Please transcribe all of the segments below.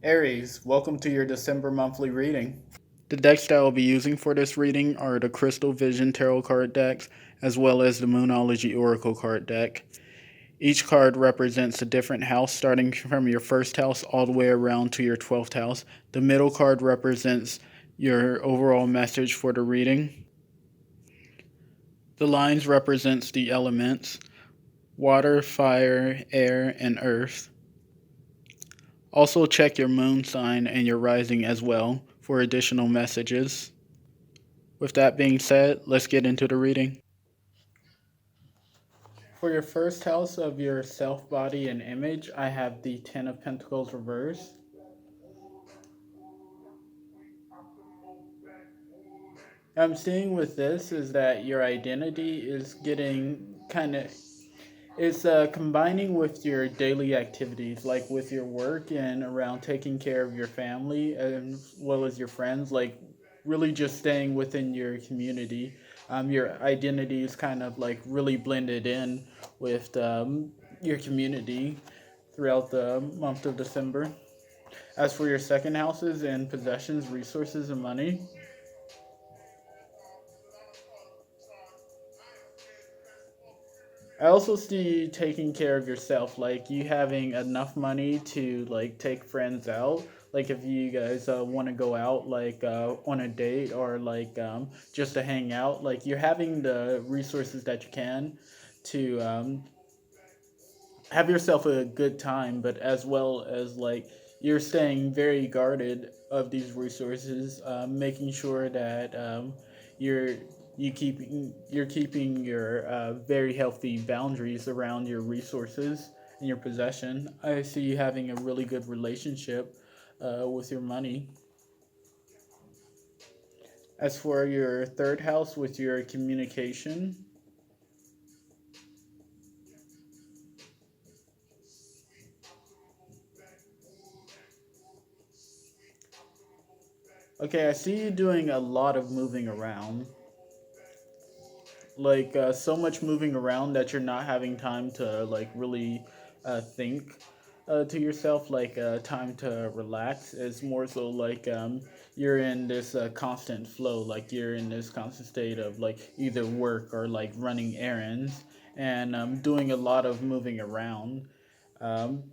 Aries, welcome to your December monthly reading. The decks that I'll be using for this reading are the Crystal Vision Tarot card decks, as well as the Moonology Oracle card deck. Each card represents a different house, starting from your first house all the way around to your 12th house. The middle card represents your overall message for the reading. The lines represents the elements: water, fire, air, and earth. Also check your moon sign and your rising as well for additional messages. With that being said, let's get into the reading. For your first house of your self, body, and image, I have the Ten of Pentacles reversed. I'm seeing with this is that your identity is getting kind of it's combining with your daily activities, like with your work and around taking care of your family as well as your friends, like really just staying within your community. Your identity is kind of like really blended in with your community throughout the month of December. As for your second houses and possessions, resources, and money, I also see you taking care of yourself, like you having enough money to like take friends out. Like if you guys want to go out, like on a date or like just to hang out, like you're having the resources that you can to have yourself a good time, but as well as like you're staying very guarded of these resources, making sure that you're you're keeping your very healthy boundaries around your resources and your possession. I see you having a really good relationship with your money. As for your third house with your communication, okay, I see you doing a lot of moving around, like so much moving around that you're not having time to like really think to yourself, like time to relax. It's more so like you're in this constant flow, like you're in this constant state of like either work or like running errands and doing a lot of moving around um,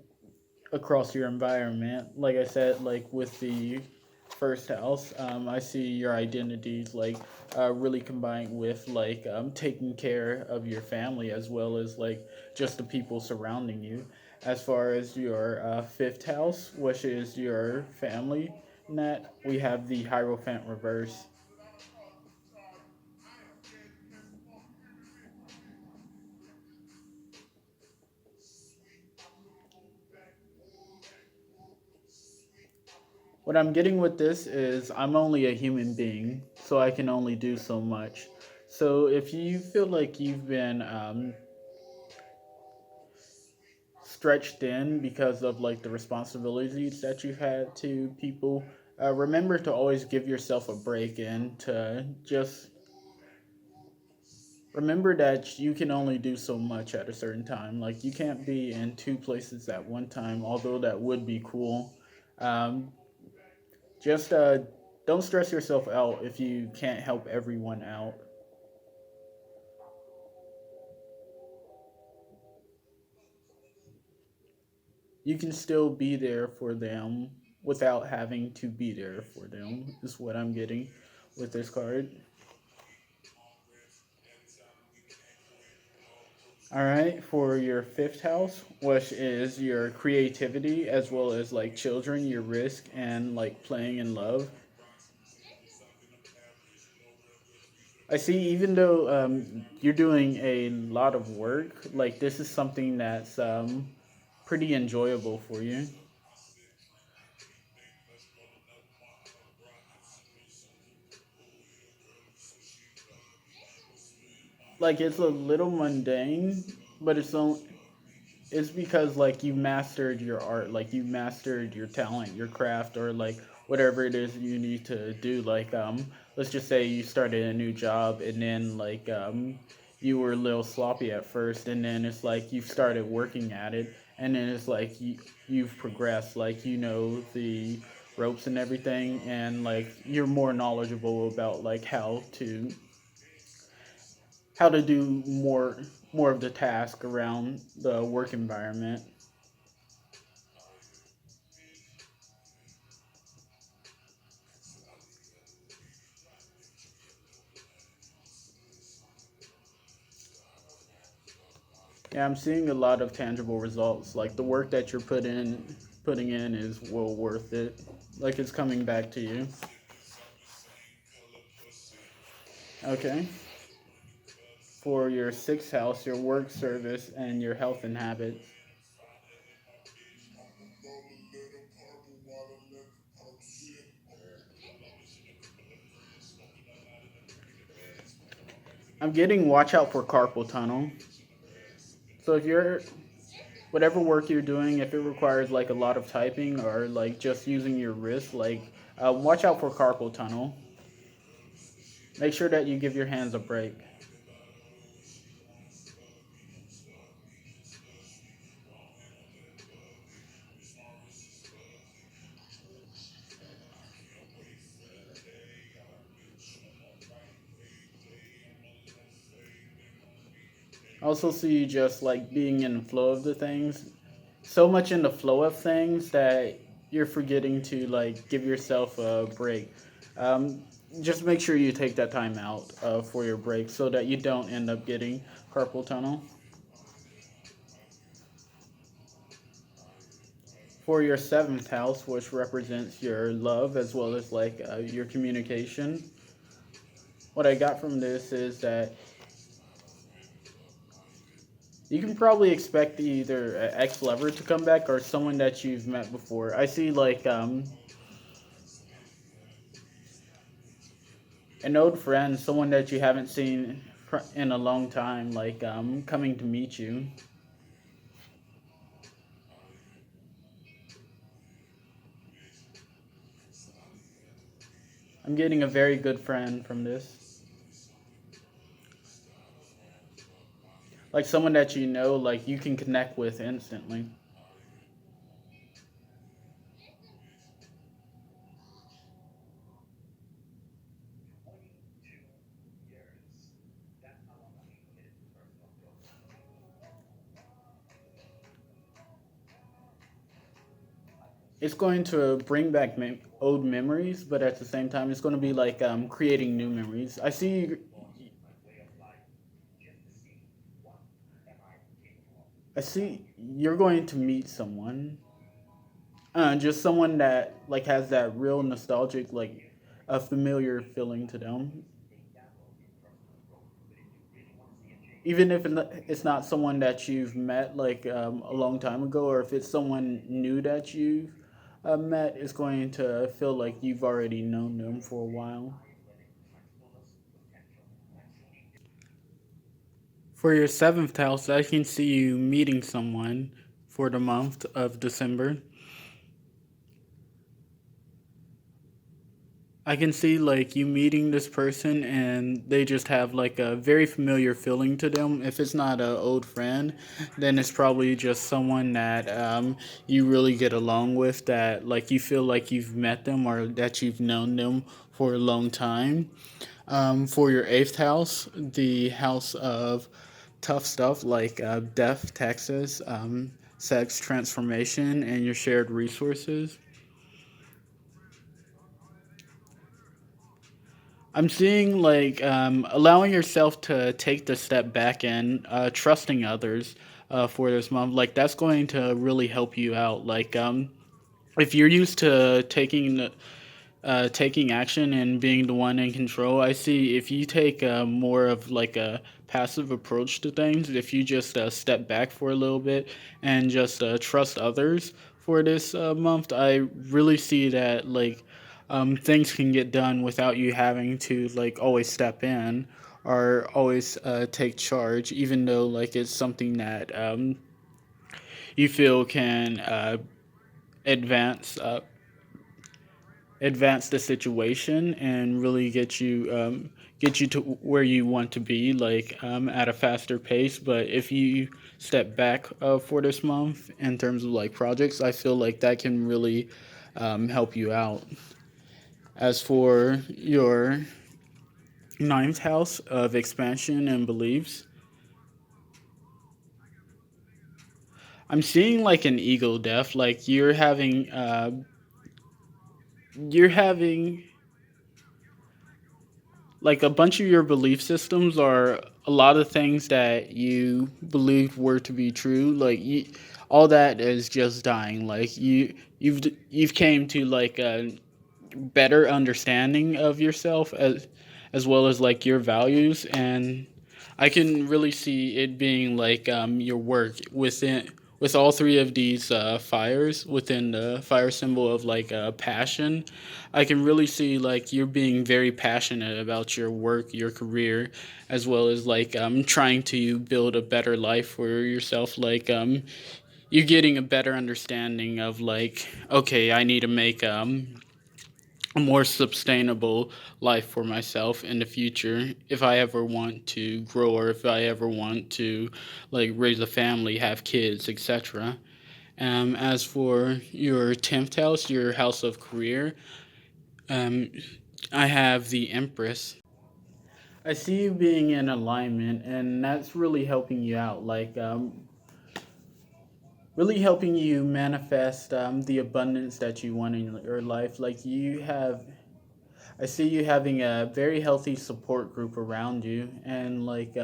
across your environment. Like I said, like with the first house, I see your identities like really combined with like taking care of your family as well as like just the people surrounding you. As far as your fifth house, which is your family net, we have the Hierophant reverse. What I'm getting with this is I'm only a human being, so I can only do so much. So if you feel like you've been stretched in because of like the responsibilities that you've had to people, remember to always give yourself a break and to just remember that you can only do so much at a certain time. Like you can't be in two places at one time, although that would be cool. Um, just don't stress yourself out if you can't help everyone out. You can still be there for them without having to be there for them, is what I'm getting with this card. All right, for your fifth house, which is your creativity as well as like children, your risk, and like playing in love. I see, even though you're doing a lot of work, like this is something that's pretty enjoyable for you. Like it's a little mundane, but it's because like you mastered your art, like you mastered your talent, your craft, or like whatever it is you need to do. Like let's just say you started a new job and then like you were a little sloppy at first, and then it's like you've started working at it, and then it's like you've progressed, like you know the ropes and everything, and like you're more knowledgeable about like how to do more of the task around the work environment. Yeah, I'm seeing a lot of tangible results. Like the work that you're putting in is well worth it. Like it's coming back to you. Okay. For your sixth house, your work service, and your health and habits. I'm getting watch out for carpal tunnel. So if you're whatever work you're doing, if it requires like a lot of typing or like just using your wrist, like watch out for carpal tunnel. Make sure that you give your hands a break. I also see you just like being in the flow of the things, so much in the flow of things that you're forgetting to like give yourself a break. Um, just make sure you take that time out for your break so that you don't end up getting carpal tunnel. For your seventh house, which represents your love as well as like your communication, what I got from this is that you can probably expect either an ex lover to come back or someone that you've met before. I see like an old friend, someone that you haven't seen in a long time, like coming to meet you. I'm getting a very good friend from this, like someone that you know, like you can connect with instantly. It's going to bring back old memories, but at the same time, it's going to be like creating new memories. I see you're going to meet someone, just someone that like has that real nostalgic, like a familiar feeling to them. Even if it's not someone that you've met like a long time ago, or if it's someone new that you've met, it's going to feel like you've already known them for a while. For your seventh house, I can see you meeting someone for the month of December. I can see like you meeting this person and they just have like a very familiar feeling to them. If it's not an old friend, then it's probably just someone that you really get along with, that like you feel like you've met them or that you've known them for a long time. For your eighth house, the house of tough stuff like death, taxes, sex, transformation, and your shared resources. I'm seeing like allowing yourself to take the step back and trusting others for this month. Like that's going to really help you out. Like if you're used to taking action and being the one in control. I see if you take more of like a passive approach to things, if you just step back for a little bit and just trust others for this month, I really see that like things can get done without you having to like always step in or always take charge, even though like it's something that you feel can advance advance the situation and really get you to where you want to be, like at a faster pace. But if you step back for this month in terms of like projects, I feel like that can really help you out. As for your ninth house of expansion and beliefs, I'm seeing like an ego death. Like you're having like a bunch of your belief systems are a lot of things that you believed were to be true. Like all that is just dying. Like you've came to like a better understanding of yourself as well as like your values, and I can really see it being like your work within with all three of these fires within the fire symbol of like passion. I can really see like you're being very passionate about your work, your career, as well as like trying to build a better life for yourself. Like you're getting a better understanding of like, okay, I need to make a more sustainable life for myself in the future if I ever want to grow or if I ever want to like raise a family, have kids, etc. As for your 10th house, your house of career, um, I have the Empress. I see you being in alignment, and that's really helping you out. Like, really helping you manifest the abundance that you want in your life. Like, I see you having a very healthy support group around you, and like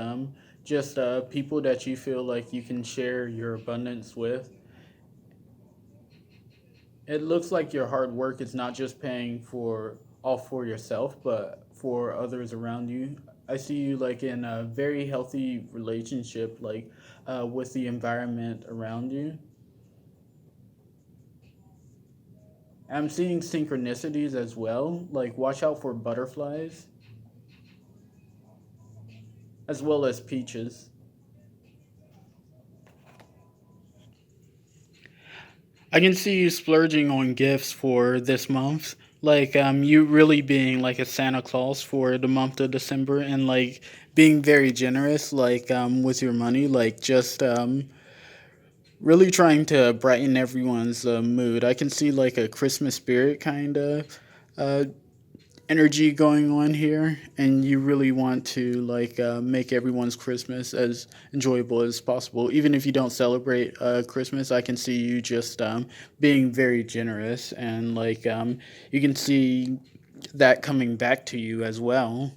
just people that you feel like you can share your abundance with. It looks like your hard work is not just paying for all for yourself, but for others around you. I see you like in a very healthy relationship, like with the environment around you. I'm seeing synchronicities as well. Like watch out for butterflies as well as peaches. I can see you splurging on gifts for this month. Like you really being like a Santa Claus for the month of December and like being very generous like with your money, like just really trying to brighten everyone's mood. I can see like a Christmas spirit kind of uh, energy going on here, and you really want to like make everyone's Christmas as enjoyable as possible. Even if you don't celebrate Christmas, I can see you just being very generous, and like you can see that coming back to you as well.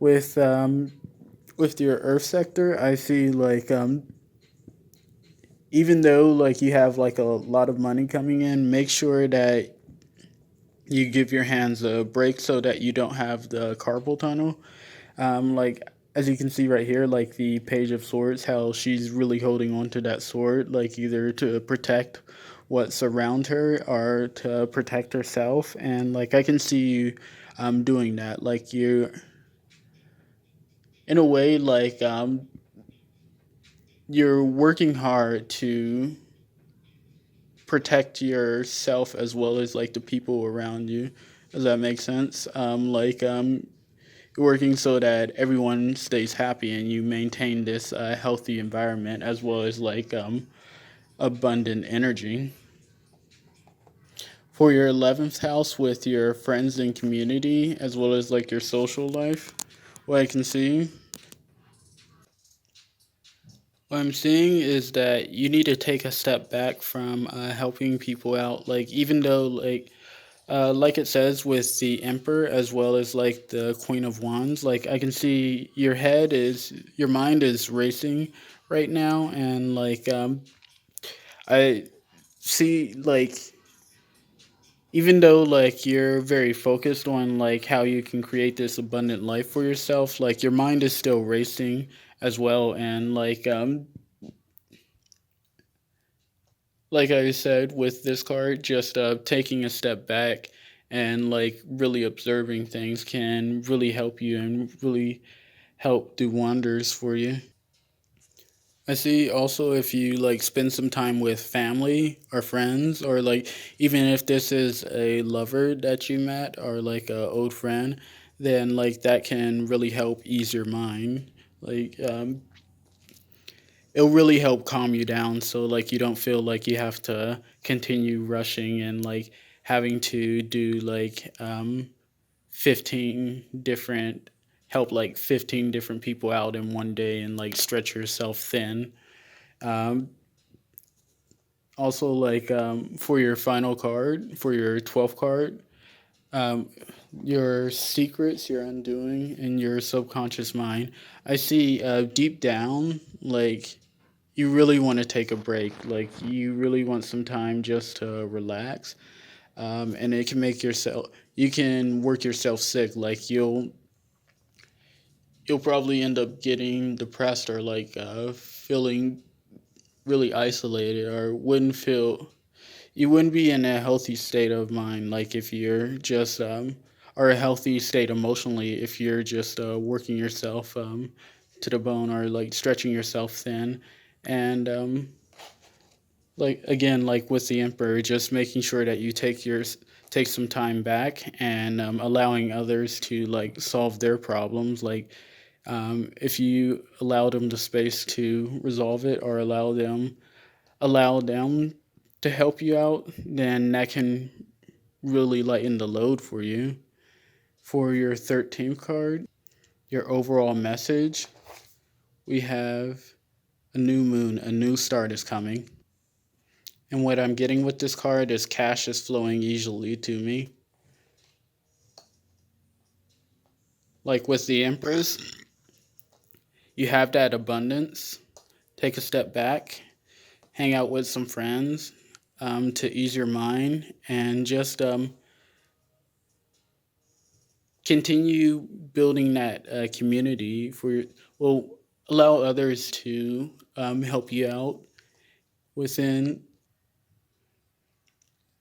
With with your Earth sector, I see like even though like you have like a lot of money coming in, make sure that you give your hands a break so that you don't have the carpal tunnel. Like as you can see right here, like the Page of Swords, how she's really holding on to that sword, like either to protect what's around her or to protect herself. And like I can see you doing that. Like you, in a way, like you're working hard to protect yourself as well as like the people around you. Does that make sense? Working so that everyone stays happy and you maintain this healthy environment as well as like abundant energy. For your 11th house with your friends and community as well as like your social life, what I can see, what I'm seeing is that you need to take a step back from helping people out. Like even though like it says with the Emperor as well as like the Queen of Wands, like I can see your mind is racing right now, and like I see like even though like you're very focused on like how you can create this abundant life for yourself, like your mind is still racing as well, and like I said with this card, just taking a step back and like really observing things can really help you and really help do wonders for you. I see also if you like spend some time with family or friends, or like even if this is a lover that you met or like a old friend, then like that can really help ease your mind. Like it'll really help calm you down, so like you don't feel like you have to continue rushing and like having to do like 15 different help like 15 different people out in one day and like stretch yourself thin. Um, Also, like for your final card, for your 12th card, um, your secrets, your undoing, and your subconscious mind. I see deep down, like you really want to take a break. Like you really want some time just to relax. And it can make yourself, you can work yourself sick. Like you'll probably end up getting depressed or like feeling really isolated or wouldn't feel you wouldn't be in a healthy state of mind like if you're just or a healthy state emotionally if you're just working yourself to the bone or like stretching yourself thin and like again like with the emperor just making sure that you take some time back and allowing others to like solve their problems like if you allow them the space to resolve it or allow them to help you out, then that can really lighten the load for you. For your 13th card, your overall message, we have a new moon, a new start is coming. And what I'm getting with this card is cash is flowing easily to me. Like with the Empress, you have that abundance. Take a step back, hang out with some friends to ease your mind, and just continue building that community well allow others to help you out within,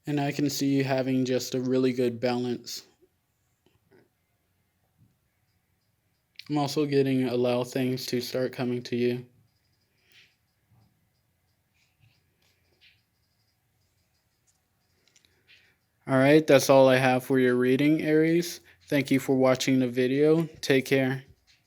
and I can see you having just a really good balance. I'm also getting allow things to start coming to you. All right, that's all I have for your reading, Aries. Thank you for watching the video. Take care.